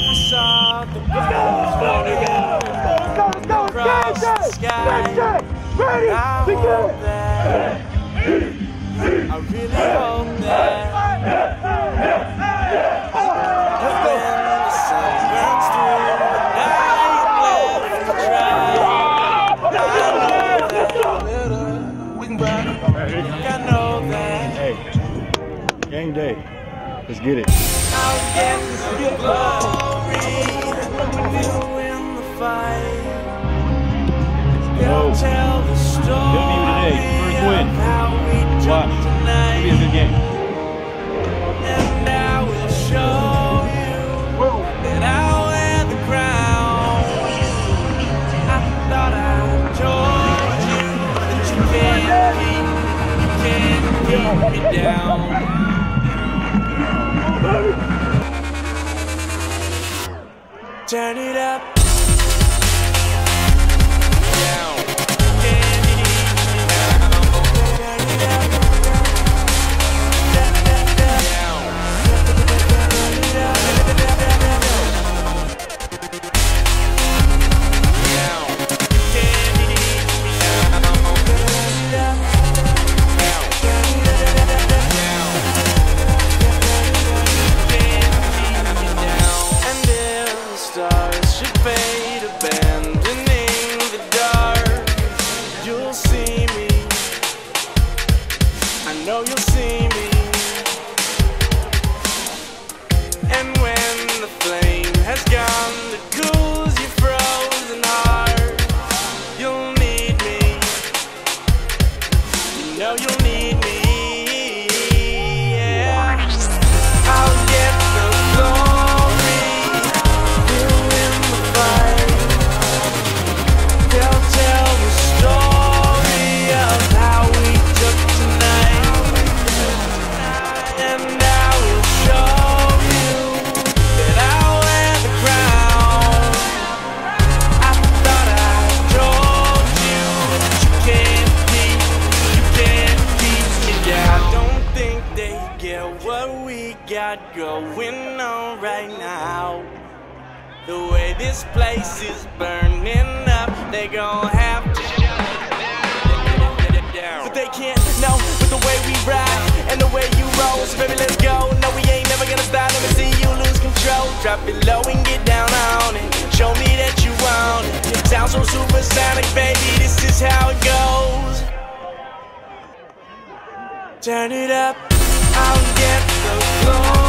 I saw the birds floating across the sky. Ready, I hope that, I really hope that when the sun burns through the night left to try, I know that we can ride. I know that. Hey, game day. Let's get it. I'll get the glory, you win the fight. They'll tell the story of how we took tonight. It'll be a good game. And I will show you that I'll wear the crown. I thought I told you that you can't keep me down. Turn it up. Know you'll see me, and when the flame has gone that cools your frozen heart, you'll need me. You know you'll need me. Yeah. I'll get the glory, you'll win the fight. They'll tell the story of how we took tonight. What we got going on right now, the way this place is burning up, they gon' have to but they can't know with the way we ride and the way you roll. So baby, let's go. No, we ain't never gonna stop. Let me see you lose control. Drop it low and get down on it. Show me that you want it. It sounds so supersonic, baby. This is how it goes. Turn it up. I'll get the glory.